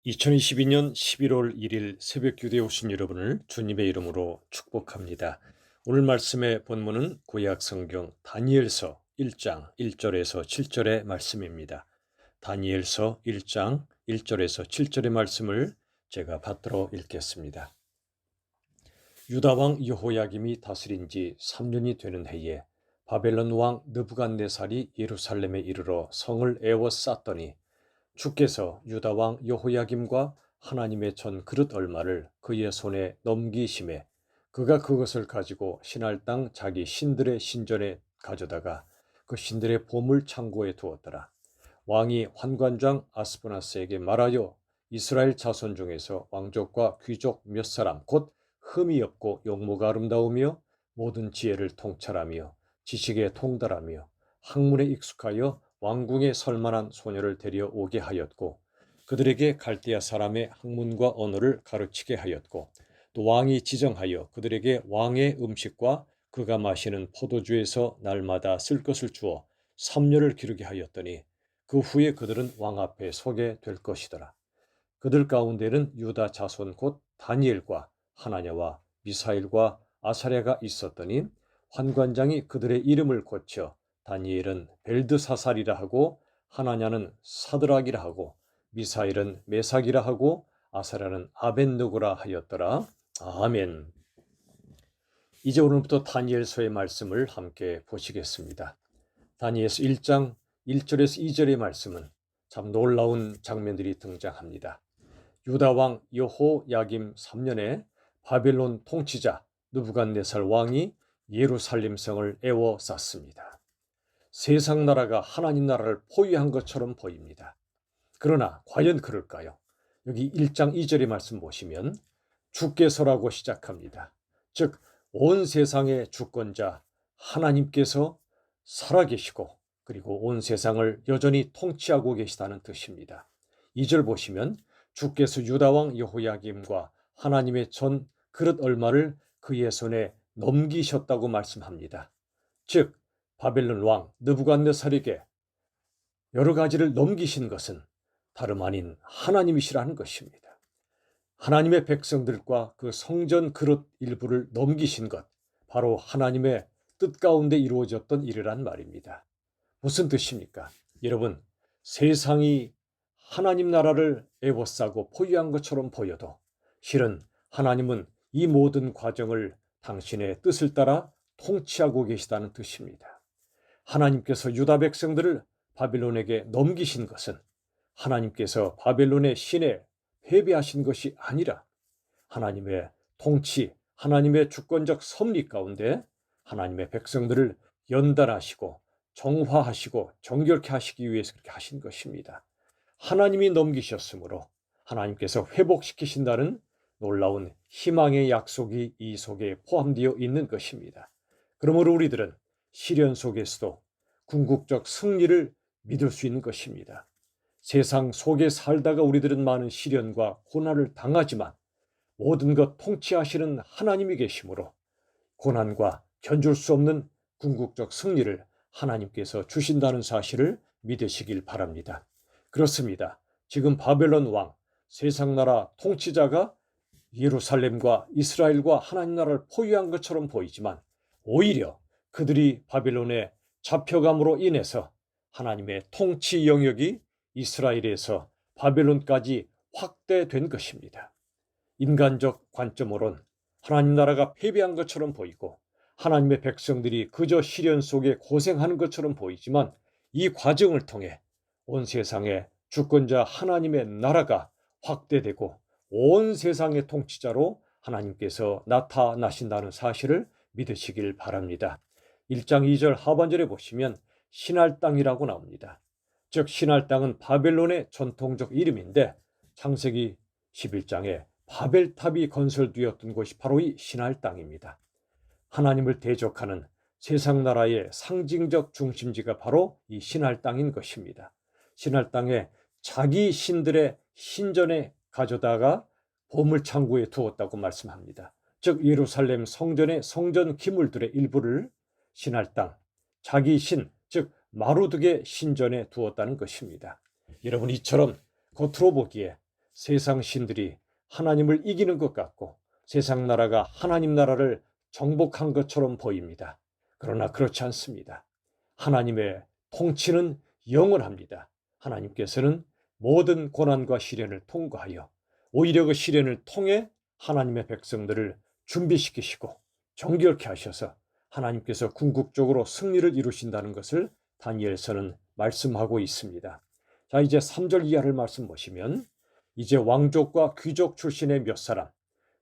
2022년 11월 1일 새벽 기도에 오신 여러분을 주님의 이름으로 축복합니다. 오늘 말씀의 본문은 구약 성경 다니엘서 1장 1절에서 7절의 말씀입니다. 다니엘서 1장 1절에서 7절의 말씀을 제가 받들어 읽겠습니다. 유다 왕 여호야김이 다스린 지 3년이 되는 해에 바벨론 왕 느부갓네살이 예루살렘에 이르러 성을 에워쌌더니 주께서 유다 왕 여호야김과 하나님의 전 그릇 얼마를 그의 손에 넘기심에 그가 그것을 가지고 신할 땅 자기 신들의 신전에 가져다가 그 신들의 보물 창고에 두었더라. 왕이 환관장 아스푸나스에게 말하여 이스라엘 자손 중에서 왕족과 귀족 몇 사람 곧 흠이 없고 용모가 아름다우며 모든 지혜를 통찰하며 지식에 통달하며 학문에 익숙하여 왕궁에 설만한 소녀를 데려오게 하였고 그들에게 갈대아 사람의 학문과 언어를 가르치게 하였고 또 왕이 지정하여 그들에게 왕의 음식과 그가 마시는 포도주에서 날마다 쓸 것을 주어 3년을 기르게 하였더니 그 후에 그들은 왕 앞에 서게 될 것이더라. 그들 가운데는 유다 자손 곧 다니엘과 하나냐와 미사일과 아사랴가 있었더니 환관장이 그들의 이름을 고쳐 다니엘은 벨드사살이라 하고 하나냐는 사드락이라 하고 미사일은 메삭이라 하고 아사랴는 아벤느고라 하였더라. 아멘. 이제 오늘부터 다니엘서의 말씀을 함께 보시겠습니다. 다니엘서 1장 1절에서 2절의 말씀은 참 놀라운 장면들이 등장합니다. 유다 왕 여호야김 3년에 바벨론 통치자 느부갓네살 왕이 예루살렘 성을 에워쌌습니다. 세상 나라가 하나님 나라를 포위한 것처럼 보입니다. 그러나 과연 그럴까요? 여기 1장 2절의 말씀 보시면 주께서라고 시작합니다. 즉 온 세상의 주권자 하나님께서 살아계시고 그리고 온 세상을 여전히 통치하고 계시다는 뜻입니다. 2절 보시면 주께서 유다 왕 여호야김과 하나님의 전 그릇 얼마를 그의 손에 넘기셨다고 말씀합니다. 즉 바벨론 왕 느부갓네살에게 여러 가지를 넘기신 것은 다름 아닌 하나님이시라는 것입니다. 하나님의 백성들과 그 성전 그릇 일부를 넘기신 것, 바로 하나님의 뜻 가운데 이루어졌던 일이란 말입니다. 무슨 뜻입니까? 여러분, 세상이 하나님 나라를 에워싸고 포위한 것처럼 보여도 실은 하나님은 이 모든 과정을 당신의 뜻을 따라 통치하고 계시다는 뜻입니다. 하나님께서 유다 백성들을 바벨론에게 넘기신 것은 하나님께서 바벨론의 신에 패배하신 것이 아니라 하나님의 통치, 하나님의 주권적 섭리 가운데 하나님의 백성들을 연단하시고 정화하시고 정결케 하시기 위해서 그렇게 하신 것입니다. 하나님이 넘기셨으므로 하나님께서 회복시키신다는 놀라운 희망의 약속이 이 속에 포함되어 있는 것입니다. 그러므로 우리들은 시련 속에서도 궁극적 승리를 믿을 수 있는 것입니다. 세상 속에 살다가 우리들은 많은 시련과 고난을 당하지만 모든 것 통치하시는 하나님이 계시므로 고난과 견줄 수 없는 궁극적 승리를 하나님께서 주신다는 사실을 믿으시길 바랍니다. 그렇습니다. 지금 바벨론 왕, 세상 나라 통치자가 예루살렘과 이스라엘과 하나님 나라를 포위한 것처럼 보이지만 오히려 그들이 바벨론에 잡혀감으로 인해서 하나님의 통치 영역이 이스라엘에서 바벨론까지 확대된 것입니다. 인간적 관점으론 하나님 나라가 패배한 것처럼 보이고 하나님의 백성들이 그저 시련 속에 고생하는 것처럼 보이지만 이 과정을 통해 온 세상의 주권자 하나님의 나라가 확대되고 온 세상의 통치자로 하나님께서 나타나신다는 사실을 믿으시길 바랍니다. 1장 2절 하반절에 보시면 신할 땅이라고 나옵니다. 즉 신할 땅은 바벨론의 전통적 이름인데 창세기 11장에 바벨탑이 건설되었던 곳이 바로 이 신할 땅입니다. 하나님을 대적하는 세상 나라의 상징적 중심지가 바로 이 신할 땅인 것입니다. 신할 땅에 자기 신들의 신전에 가져다가 보물창고에 두었다고 말씀합니다. 즉 예루살렘 성전의 성전 기물들의 일부를 신할 땅, 자기 신, 즉 마루드게 신전에 두었다는 것입니다. 여러분 이처럼 겉으로 보기에 세상 신들이 하나님을 이기는 것 같고 세상 나라가 하나님 나라를 정복한 것처럼 보입니다. 그러나 그렇지 않습니다. 하나님의 통치는 영원합니다. 하나님께서는 모든 고난과 시련을 통과하여 오히려 그 시련을 통해 하나님의 백성들을 준비시키시고 정결케 하셔서 하나님께서 궁극적으로 승리를 이루신다는 것을 다니엘서는 말씀하고 있습니다. 자, 이제 3절 이하를 말씀 보시면 이제 왕족과 귀족 출신의 몇 사람,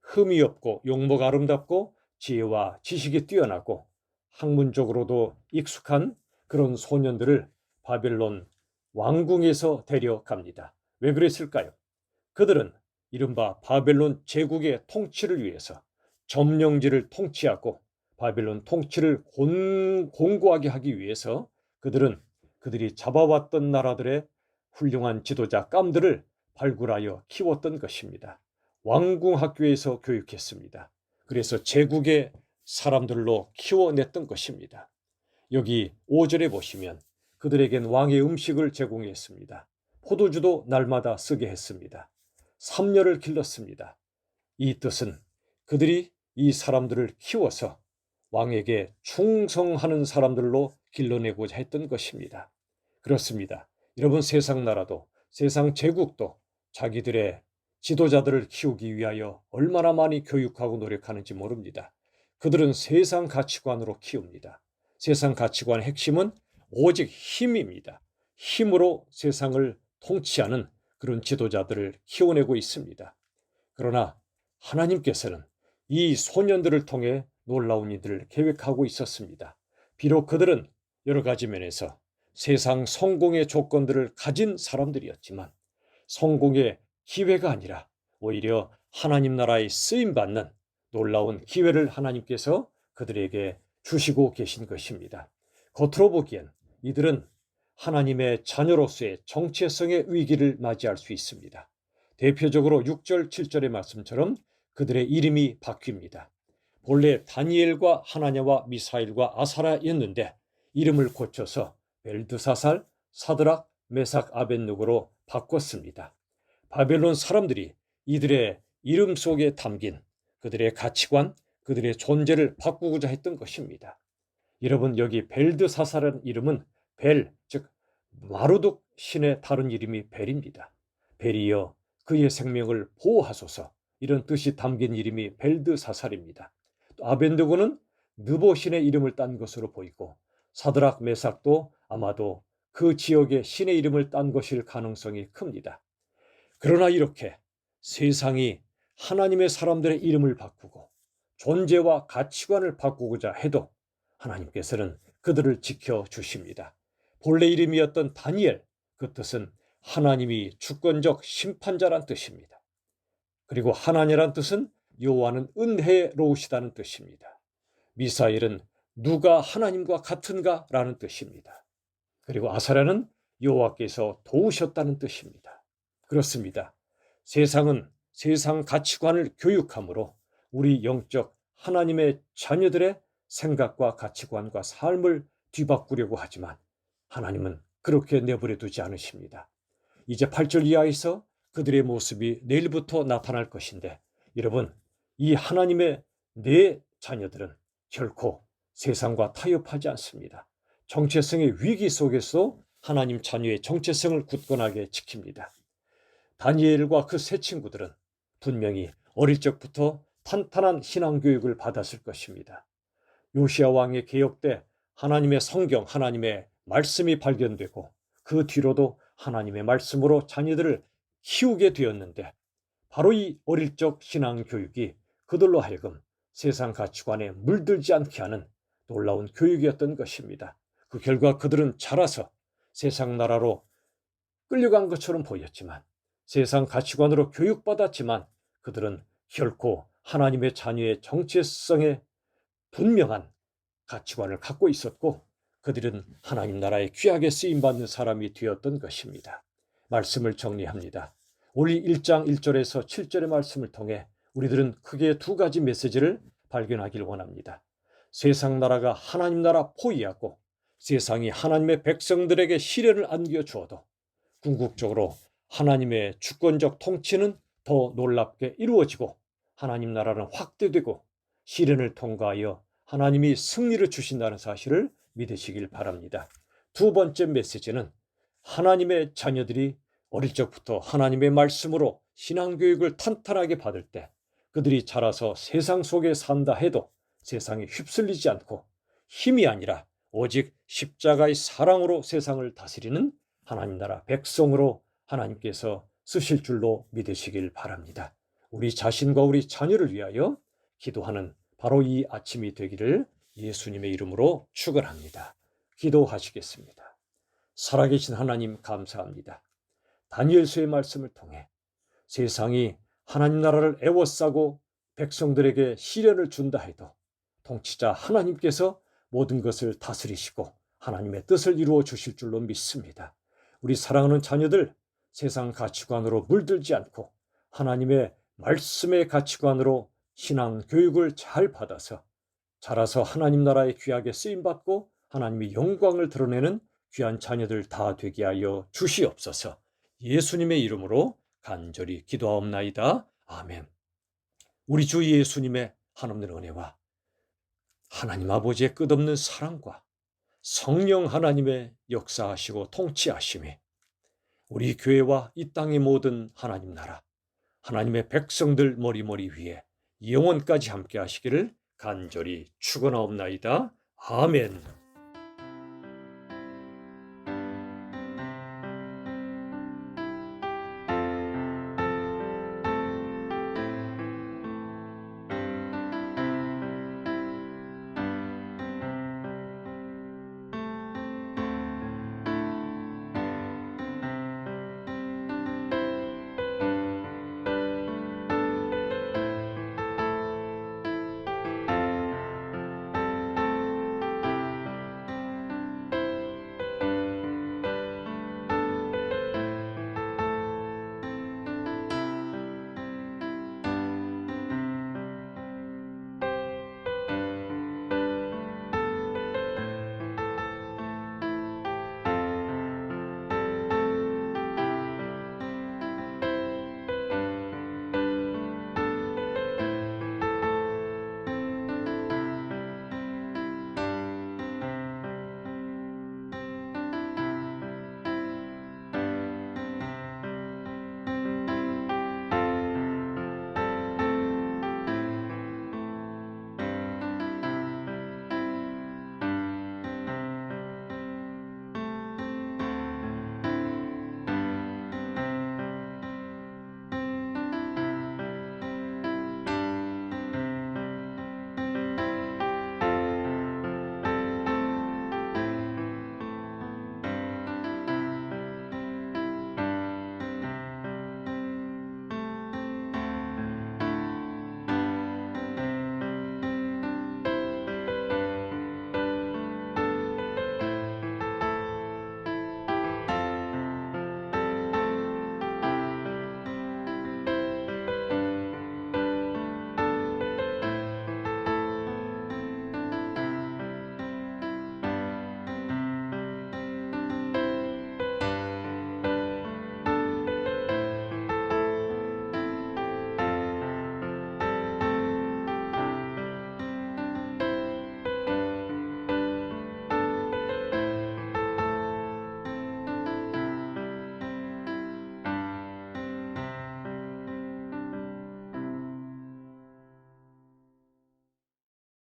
흠이 없고 용모가 아름답고 지혜와 지식이 뛰어나고 학문적으로도 익숙한 그런 소년들을 바벨론 왕궁에서 데려갑니다. 왜 그랬을까요? 그들은 이른바 바벨론 제국의 통치를 위해서 점령지를 통치하고 바벨론 통치를 공고하게 하기 위해서 그들이 잡아왔던 나라들의 훌륭한 지도자 깜들을 발굴하여 키웠던 것입니다. 왕궁 학교에서 교육했습니다. 그래서 제국의 사람들로 키워냈던 것입니다. 여기 5절에 보시면 그들에겐 왕의 음식을 제공했습니다. 포도주도 날마다 쓰게 했습니다. 3년을 길렀습니다. 이 뜻은 그들이 이 사람들을 키워서 왕에게 충성하는 사람들로 길러내고자 했던 것입니다. 그렇습니다. 여러분, 세상 나라도 세상 제국도 자기들의 지도자들을 키우기 위하여 얼마나 많이 교육하고 노력하는지 모릅니다. 그들은 세상 가치관으로 키웁니다. 세상 가치관의 핵심은 오직 힘입니다. 힘으로 세상을 통치하는 그런 지도자들을 키워내고 있습니다. 그러나 하나님께서는 이 소년들을 통해 놀라운 일들을 계획하고 있었습니다. 비록 그들은 여러 가지 면에서 세상 성공의 조건들을 가진 사람들이었지만 성공의 기회가 아니라 오히려 하나님 나라에 쓰임받는 놀라운 기회를 하나님께서 그들에게 주시고 계신 것입니다. 겉으로 보기엔 이들은 하나님의 자녀로서의 정체성의 위기를 맞이할 수 있습니다. 대표적으로 6절, 7절의 말씀처럼 그들의 이름이 바뀝니다. 본래 다니엘과 하나냐와 미사일과 아사라였는데 이름을 고쳐서 벨드사살, 사드락, 메삭, 아벳느고로 바꿨습니다. 바벨론 사람들이 이들의 이름 속에 담긴 그들의 가치관, 그들의 존재를 바꾸고자 했던 것입니다. 여러분, 여기 벨드사살이라는 이름은 벨, 즉 마르둑 신의 다른 이름이 벨입니다. 벨이여 그의 생명을 보호하소서, 이런 뜻이 담긴 이름이 벨드사살입니다. 또 아벳느고는 느보 신의 이름을 딴 것으로 보이고 사드락, 메삭도 아마도 그 지역의 신의 이름을 딴 것일 가능성이 큽니다. 그러나 이렇게 세상이 하나님의 사람들의 이름을 바꾸고 존재와 가치관을 바꾸고자 해도 하나님께서는 그들을 지켜주십니다. 본래 이름이었던 다니엘, 그 뜻은 하나님이 주권적 심판자란 뜻입니다. 그리고 하나님이란 뜻은 여호와는 은혜로우시다는 뜻입니다. 미사엘은 누가 하나님과 같은가? 라는 뜻입니다. 그리고 아사랴는 여호와께서 도우셨다는 뜻입니다. 그렇습니다. 세상은 세상 가치관을 교육함으로 우리 영적 하나님의 자녀들의 생각과 가치관과 삶을 뒤바꾸려고 하지만 하나님은 그렇게 내버려 두지 않으십니다. 이제 8절 이하에서 그들의 모습이 내일부터 나타날 것인데 여러분, 이 하나님의 내 자녀들은 결코 세상과 타협하지 않습니다. 정체성의 위기 속에서 하나님 자녀의 정체성을 굳건하게 지킵니다. 다니엘과 그 세 친구들은 분명히 어릴 적부터 탄탄한 신앙교육을 받았을 것입니다. 요시야 왕의 개혁 때 하나님의 성경, 하나님의 말씀이 발견되고 그 뒤로도 하나님의 말씀으로 자녀들을 키우게 되었는데 바로 이 어릴 적 신앙교육이 그들로 하여금 세상 가치관에 물들지 않게 하는 놀라운 교육이었던 것입니다. 그 결과 그들은 자라서 세상 나라로 끌려간 것처럼 보였지만 세상 가치관으로 교육받았지만 그들은 결코 하나님의 자녀의 정체성에 분명한 가치관을 갖고 있었고 그들은 하나님 나라에 귀하게 쓰임받는 사람이 되었던 것입니다. 말씀을 정리합니다. 오늘 1장 1절에서 7절의 말씀을 통해 우리들은 크게 두 가지 메시지를 발견하길 원합니다. 세상 나라가 하나님 나라 포위하고 세상이 하나님의 백성들에게 시련을 안겨주어도 궁극적으로 하나님의 주권적 통치는 더 놀랍게 이루어지고 하나님 나라는 확대되고 시련을 통과하여 하나님이 승리를 주신다는 사실을 믿으시길 바랍니다. 두 번째 메시지는 하나님의 자녀들이 어릴 적부터 하나님의 말씀으로 신앙교육을 탄탄하게 받을 때 그들이 자라서 세상 속에 산다 해도 세상에 휩쓸리지 않고 힘이 아니라 오직 십자가의 사랑으로 세상을 다스리는 하나님 나라 백성으로 하나님께서 쓰실 줄로 믿으시길 바랍니다. 우리 자신과 우리 자녀를 위하여 기도하는 바로 이 아침이 되기를 예수님의 이름으로 축원합니다. 기도하시겠습니다. 살아계신 하나님 감사합니다. 다니엘서의 말씀을 통해 세상이 하나님 나라를 애워싸고 백성들에게 시련을 준다 해도 통치자 하나님께서 모든 것을 다스리시고 하나님의 뜻을 이루어 주실 줄로 믿습니다. 우리 사랑하는 자녀들 세상 가치관으로 물들지 않고 하나님의 말씀의 가치관으로 신앙 교육을 잘 받아서 자라서 하나님 나라의 귀하게 쓰임받고 하나님의 영광을 드러내는 귀한 자녀들 다 되게 하여 주시옵소서. 예수님의 이름으로 간절히 기도하옵나이다. 아멘. 우리 주 예수님의 한없는 은혜와 하나님 아버지의 끝없는 사랑과 성령 하나님의 역사하시고 통치하심이 우리 교회와 이 땅의 모든 하나님 나라 하나님의 백성들 머리머리 위에 영원까지 함께 하시기를 간절히 축원하옵나이다. 아멘.